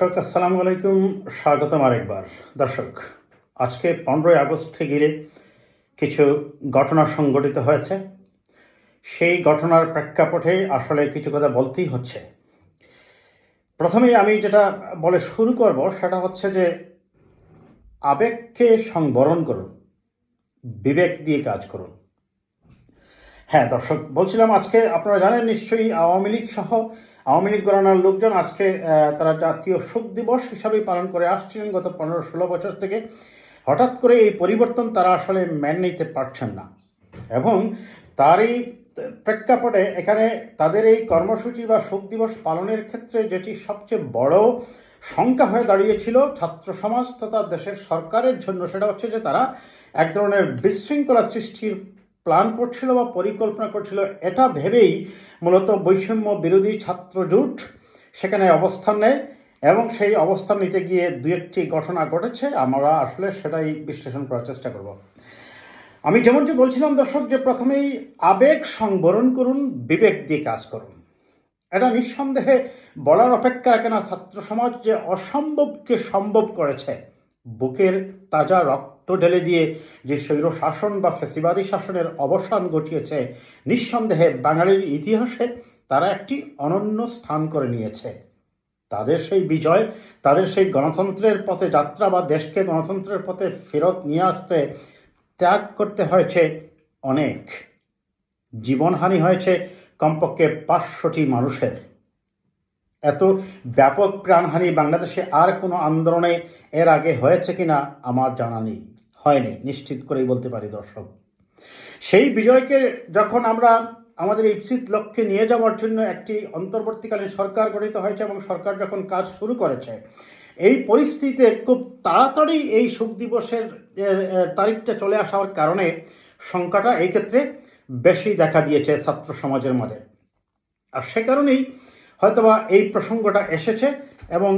দর্শক আসসালামু আলাইকুম, স্বাগতম আরেকবার। দর্শক, আজকে 15ই আগস্টকে ঘিরে কিছু ঘটনা সংঘটিত হয়েছে। সেই ঘটনার প্রেক্ষাপটে আসলে কিছু কথা বলতেই হচ্ছে। প্রথমেই আমি যেটা বলে শুরু করব সেটা হচ্ছে যে আবেগকে সংবরণ করুন, বিবেক দিয়ে কাজ করুন। হ্যাঁ দর্শক, বলছিলাম আজকে আপনারা জানেন নিশ্চয়ই আওয়ামী লীগ ঘরানার লোকজন আজকে তারা জাতীয় শোক দিবস হিসাবেই পালন করে আসছিলেন গত 15-16 বছর থেকে। হঠাৎ করে এই পরিবর্তন তারা আসলে মেনে নিতে পারছেন না, এবং তারই প্রেক্ষাপটে এখানে তাদের এই কর্মসূচি বা শোক দিবস পালনের ক্ষেত্রে যেটি সবচেয়ে বড় শঙ্কা হয়ে দাঁড়িয়েছিল ছাত্র সমাজ তথা দেশের সরকারের জন্য, সেটা হচ্ছে যে তারা এক ধরনের বিশৃঙ্খলা সৃষ্টির প্ল্যান করছিল বা পরিকল্পনা করছিল। এটা ভেবেই মূলত বৈষম্য বিরোধী ছাত্র জোট সেখানে অবস্থান নেয়, এবং সেই অবস্থান নিতে গিয়ে দু একটি ঘটনা ঘটেছে। আমরা আসলে সেটাই বিশ্লেষণ করার চেষ্টা করব। আমি যেমনটি বলছিলাম দর্শক, যে প্রথমেই আবেগ সংবরণ করুন, বিবেক দিয়ে কাজ করুন। এটা নিঃসন্দেহে বলার অপেক্ষা রাখে না। ছাত্র সমাজ যে অসম্ভবকে সম্ভব করেছে, বুকের তাজা রক্ত ঢেলে দিয়ে যে স্বৈর শাসন বা ফ্যাসিবাদী শাসনের অবসান ঘটিয়েছে, নিঃসন্দেহে বাঙালির ইতিহাসে তারা একটি অনন্য স্থান করে নিয়েছে। তাদের সেই বিজয়, তাদের সেই গণতন্ত্রের পথে যাত্রা বা দেশকে গণতন্ত্রের পথে ফেরত নিয়ে আসতে ত্যাগ করতে হয়েছে অনেক। জীবনহানি হয়েছে কমপক্ষে 500টি মানুষের। এত ব্যাপক প্রাণহানি বাংলাদেশে আর কোনো আন্দোলনে এর আগে হয়েছে কিনা আমার জানা নেই, হয়নি নিশ্চিত করেই বলতে পারি দর্শক। সেই বিজয়কে যখন আমরা আমাদের ইপ্সিত লক্ষ্যে নিয়ে যাওয়ার জন্য একটি অন্তর্বর্তীকালীন সরকার গঠিত হয়েছে এবং সরকার যখন কাজ শুরু করেছে, এই পরিস্থিতিতে খুব তাড়াতাড়ি এই শোক দিবসের তারিখটা চলে আসার কারণে সংখ্যাটা এই ক্ষেত্রে বেশি দেখা দিয়েছে ছাত্র সমাজের মধ্যে। আর সে কারণেই হয়তোবা এই প্রসঙ্গটা এসেছে, এবং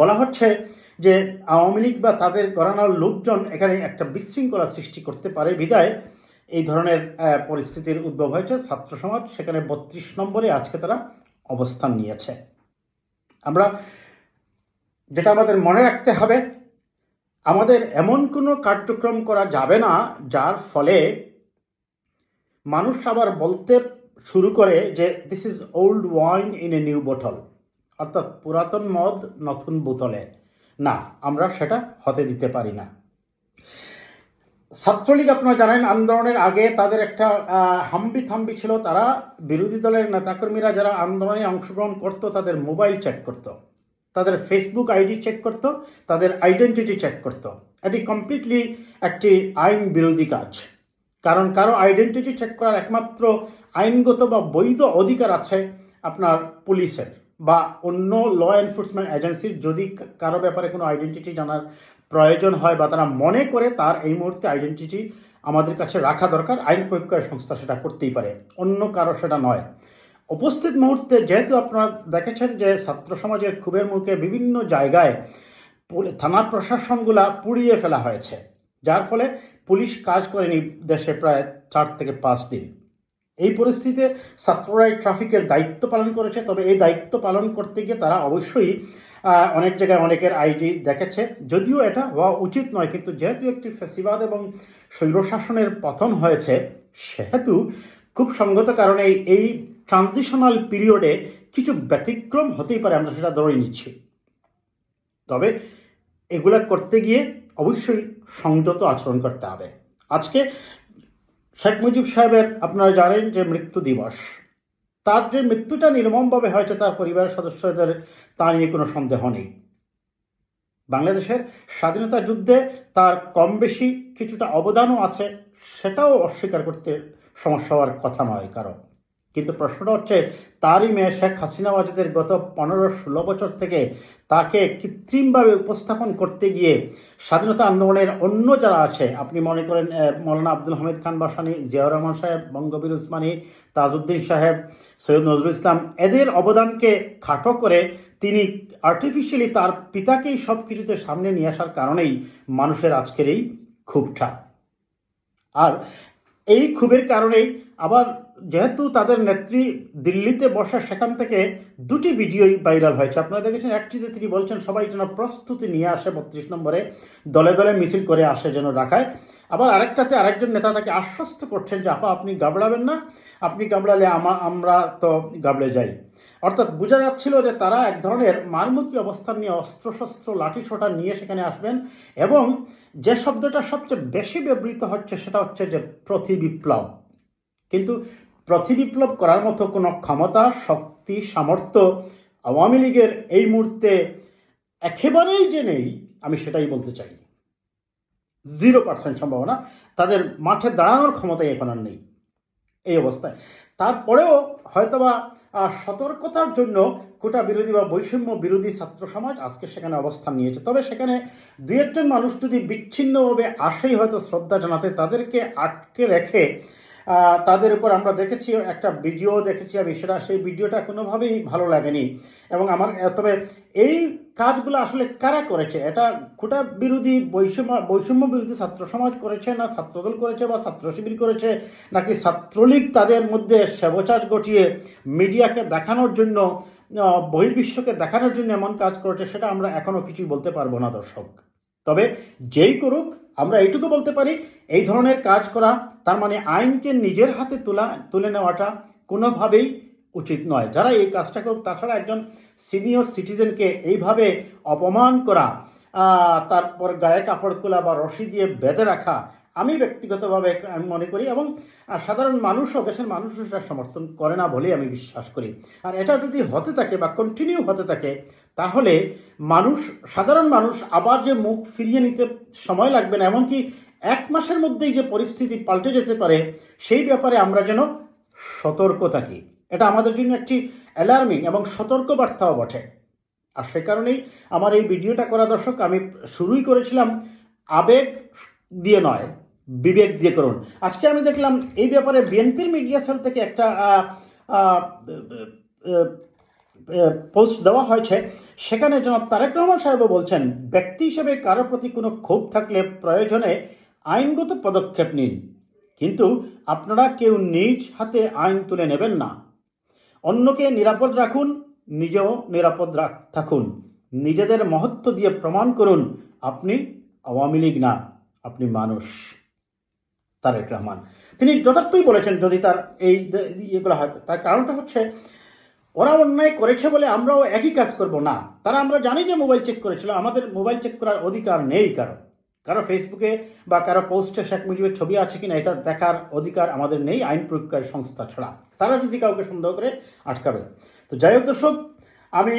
বলা হচ্ছে যে আওয়ামী লীগ বা তাদের ঘরানার লোকজন এখানে একটা বিশৃঙ্খলা সৃষ্টি করতে পারে বিধায় এই ধরনের পরিস্থিতির উদ্ভব হয়েছে। ছাত্র সমাজ সেখানে 32 নম্বরে আজকে তারা অবস্থান নিয়েছে। আমরা যেটা আমাদের মনে রাখতে হবে, আমাদের এমন কোনো কার্যক্রম করা যাবে না যার ফলে মানুষ আবার বলতে শুরু করে যে this is old wine in a new বোতল, অর্থাৎ পুরাতন মদ নতুন বোতলে। না, আমরা সেটা হতে দিতে পারি না। ছাত্রলীগ আপনারা জানেন আন্দোলনের আগে তাদের একটা হাম্বি থাম্বি ছিল। তারা বিরোধী দলের নেতাকর্মীরা যারা আন্দোলনে অংশগ্রহণ করত তাদের মোবাইল চেক করত, তাদের ফেসবুক আইডি চেক করত, তাদের আইডেন্টিটি চেক করত। এটি কমপ্লিটলি একটি আইন বিরোধী কাজ, কারণ কারো আইডেন্টিটি চেক করার একমাত্র আইনগত বা বৈধ অধিকার আছে আপনার পুলিশের বা অন্য ল এনফোর্সমেন্ট এজেন্সির। যদি কারো ব্যাপারে কোনো আইডেন্টিটি জানার প্রয়োজন হয় বা তারা মনে করে তার এই মুহূর্তে আইডেন্টিটি আমাদের কাছে রাখা দরকার, আইন প্রয়োগকারী সংস্থা সেটা করতেই পারে, অন্য কারো সেটা নয়। উপস্থিত মুহূর্তে যেহেতু আপনারা দেখেছেন যে ছাত্র সমাজের ক্ষোভের মুখে বিভিন্ন জায়গায় থানা প্রশাসনগুলা পুড়িয়ে ফেলা হয়েছে, যার ফলে পুলিশ কাজ করেনি দেশে প্রায় 4 থেকে 5 দিন। এই পরিস্থিতিতে ছাত্ররাই ট্রাফিকের দায়িত্ব পালন করেছে। তবে এই দায়িত্ব পালন করতে গিয়ে তারা অবশ্যই অনেক জায়গায় অনেকের আইডি দেখেছে, যদিও এটা হওয়া উচিত নয়। কিন্তু যেহেতু একটি ফ্যাসিবাদ এবং স্বৈরশাসনের পতন হয়েছে, সেহেতু খুব সঙ্গত কারণে এই ট্রানজিশনাল পিরিয়ডে কিছু ব্যতিক্রম হতেই পারে, আমরা সেটা ধরে নিচ্ছি। তবে এগুলা করতে গিয়ে অবশ্যই সংযত আচরণ করতে হবে। আজকে শেখ মুজিব সাহেবের আপনারা জানেন যে মৃত্যু দিবস। তার যে মৃত্যুটা নির্মমভাবে হয়েছে তার পরিবারের সদস্যদের তা নিয়ে কোনো সন্দেহ নেই। বাংলাদেশের স্বাধীনতা যুদ্ধে তার কম বেশি কিছুটা অবদানও আছে, সেটাও অস্বীকার করতে সমস্যা হওয়ার কথা নয় কারণ। কিন্তু প্রশ্নটা হচ্ছে তারই মেয়ে শেখ হাসিনা ওয়াজেদের গত 15-16 বছর থেকে তাকে কৃত্রিমভাবে উপস্থাপন করতে গিয়ে স্বাধীনতা আন্দোলনের অন্য যারা আছে, আপনি মনে করেন মৌলানা আব্দুল হামিদ খান বাসানী, জিয়াউর রহমান সাহেব, বঙ্গবীর উসমানী, তাজউদ্দিন সাহেব, সৈয়দ নজরুল ইসলাম, এদের অবদানকে খাটো করে তিনি আর্টিফিশিয়ালি তার পিতাকেই সব কিছুতে সামনে নিয়ে আসার কারণেই মানুষের আজকের এই ক্ষোভটা। আর এই ক্ষোভের কারণেই আবার যেহেতু তাদের নেত্রী দিল্লিতে বসে, সেখান থেকে দুটি ভিডিওই ভাইরাল হয়েছে। আপনারা দেখেছেন, একটিতে তিনি বলছেন সবাই যেন প্রস্তুতি নিয়ে আসে 32 নম্বরে, দলে দলে মিছিল করে আসে যেন ঢাকায়। আবার আরেকটাতে আরেকজন নেতা তাকে আশ্বস্ত করছেন যে আপা আপনি গাবড়াবেন না, আপনি গাবড়ালে আমরা তো গাবড়ে যাই। অর্থাৎ বোঝা যাচ্ছিল যে তারা এক ধরনের মারমুখী অবস্থান নিয়ে অস্ত্রশস্ত্র লাঠিসোঁটা নিয়ে সেখানে আসবেন। এবং যে শব্দটা সবচেয়ে বেশি ব্যবহৃত হচ্ছে সেটা হচ্ছে যে প্রতিবিপ্লব। কিন্তু প্রতিবিপ্লব করার মতো কোনো ক্ষমতা, শক্তি, সামর্থ্য আওয়ামী লীগের এই মুহূর্তে একেবারেই যে নেই, আমি সেটাই বলতে চাই। 0% সম্ভাবনা, তাদের মাঠে দাঁড়ানোর ক্ষমতাই এখন আর নেই এই অবস্থায়। তারপরেও হয়তোবা সতর্কতার জন্য কোটা বিরোধী বা বৈষম্য বিরোধী ছাত্র সমাজ আজকে সেখানে অবস্থান নিয়েছে। তবে সেখানে দুই একজন মানুষ যদি বিচ্ছিন্নভাবে আসেই হয়তো শ্রদ্ধা জানাতে, তাদেরকে আটকে রেখে তাদের উপর আমরা দেখেছি একটা ভিডিও দেখেছি আমি, সেই ভিডিওটা কোনোভাবেই ভালো লাগেনি। এবং আমার তবে এই কাজগুলো আসলে কারা করেছে, এটা কোটা বিরোধী বৈষম্য বিরোধী ছাত্র সমাজ করেছে, না ছাত্রদল করেছে বা ছাত্র শিবির করেছে, নাকি ছাত্রলীগ তাদের মধ্যে সেবচাজ ঘটিয়ে মিডিয়াকে দেখানোর জন্য, বহির্বিশ্বকে দেখানোর জন্য এমন কাজ করেছে, সেটা আমরা এখনো কিছুই বলতে পারবো না দর্শক। তবে যেই করুক, আমরা এইটুকু বলতে পারি, এই ধরনের কাজ করা তার মানে আইনকে নিজের হাতে তুলে নেওয়াটা কোনোভাবেই উচিত নয়। যারা এই কাজটা করুক, তাছাড়া একজন সিনিয়র সিটিজেনকে এইভাবে অপমান করা, তারপর গায়ে কাপড় খোলা বা রশি দিয়ে বেঁধে রাখা, আমি ব্যক্তিগতভাবে আমি মনে করি, এবং সাধারণ মানুষও, দেশের মানুষও সেটা সমর্থন করে না বলেই আমি বিশ্বাস করি। আর এটা যদি হতে থাকে বা কন্টিনিউ হতে থাকে, তাহলে সাধারণ মানুষ আবার যে মুখ ফিরিয়ে নিতে সময় লাগবে না, এমনকি 1 মাসের মধ্যেই যে পরিস্থিতি পাল্টে যেতে পারে, সেই ব্যাপারে আমরা যেন সতর্ক থাকি। এটা আমাদের জন্য একটি অ্যালার্মিং এবং সতর্ক বার্তাও বটে। আর সে কারণেই আমার এই ভিডিওটা করা দর্শক, আমি শুরুই করেছিলাম আবেগ দিয়ে নয়, বিবেক দিয়ে করুন। আজকে আমি দেখলাম এই ব্যাপারে বিএনপির মিডিয়া সেল থেকে একটা পোস্ট দেওয়া হয়েছে। সেখানে জনাব তারেক রহমান সাহেবও বলছেন, ব্যক্তি হিসেবে কারোর প্রতি কোনো ক্ষোভ থাকলে প্রয়োজনে আইনগত পদক্ষেপ নিন, কিন্তু আপনারা কেউ নিজ হাতে আইন তুলে নেবেন না। অন্যকে নিরাপদ রাখুন, নিজেও নিরাপদ থাকুন। নিজেদের মহত্ব দিয়ে প্রমাণ করুন আপনি আওয়ামী লীগ না, আপনি মানুষ। তারেক রহমান তিনি যথার্থই বলেছেন, যদি তার এই ইয়েগুলো হয়। তার কারণটা হচ্ছে, ওরা অন্যায় করেছে বলে আমরাও একই কাজ করব না। আমরা জানি যে মোবাইল চেক করেছিল, আমাদের মোবাইল চেক করার অধিকার নেই কারো ফেসবুকে বা কারো পোস্টে শেখ মুজিবের ছবি আছে কিনা এটা দেখার অধিকার আমাদের নেই, আইন প্রয়োগকারী সংস্থা ছাড়া। তারা যদি কাউকে সন্দেহ করে আটকাবে। তো যাই হোক দর্শক, আমি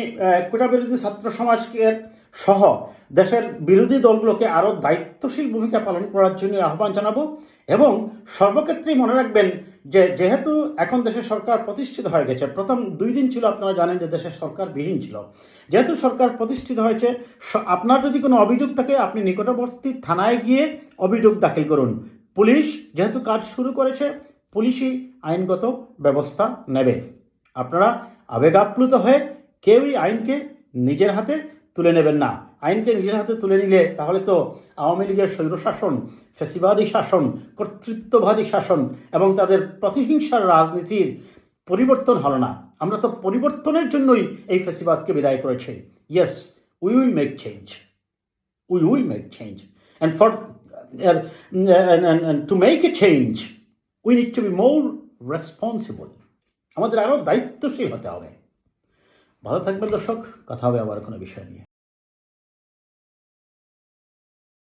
কোটা বিরোধী ছাত্র সমাজকে সহ দেশের বিরোধী দলগুলোকে আরও দায়িত্বশীল ভূমিকা পালন করার জন্য আহ্বান জানাবো। এবং সর্বক্ষেত্রেই মনে রাখবেন যে যেহেতু এখন দেশের সরকার প্রতিষ্ঠিত হয়ে গেছে, প্রথম 2 দিন ছিল আপনারা জানেন যে দেশের সরকার বিহীন ছিল। যেহেতু সরকার প্রতিষ্ঠিত হয়েছে, আপনার যদি কোনো অভিযোগ থাকে আপনি নিকটবর্তী থানায় গিয়ে অভিযোগ দাখিল করুন। পুলিশ যেহেতু কাজ শুরু করেছে, পুলিশই আইনগত ব্যবস্থা নেবে। আপনারা আবেগ আপ্লুত হয়ে কেউই আইনকে নিজের হাতে তুলে নেবেন না। আইনকে নিজের হাতে তুলে নিলে তাহলে তো আওয়ামী লীগের স্বৈরশাসন, ফ্যাসিবাদী শাসন, কর্তৃত্ববাদী শাসন এবং তাদের প্রতিহিংসার রাজনীতির পরিবর্তন হলো না। আমরা তো পরিবর্তনের জন্যই এই ফ্যাসিবাদকে বিদায় করেছি। Yes, we will make change, we will make change, and for to make a change we need to be more responsible. আমাদের আরও দায়িত্বশীল হতে হবে। ভালো থাকবেন দর্শক, কথা হবে আবার কোনো বিষয় নিয়ে।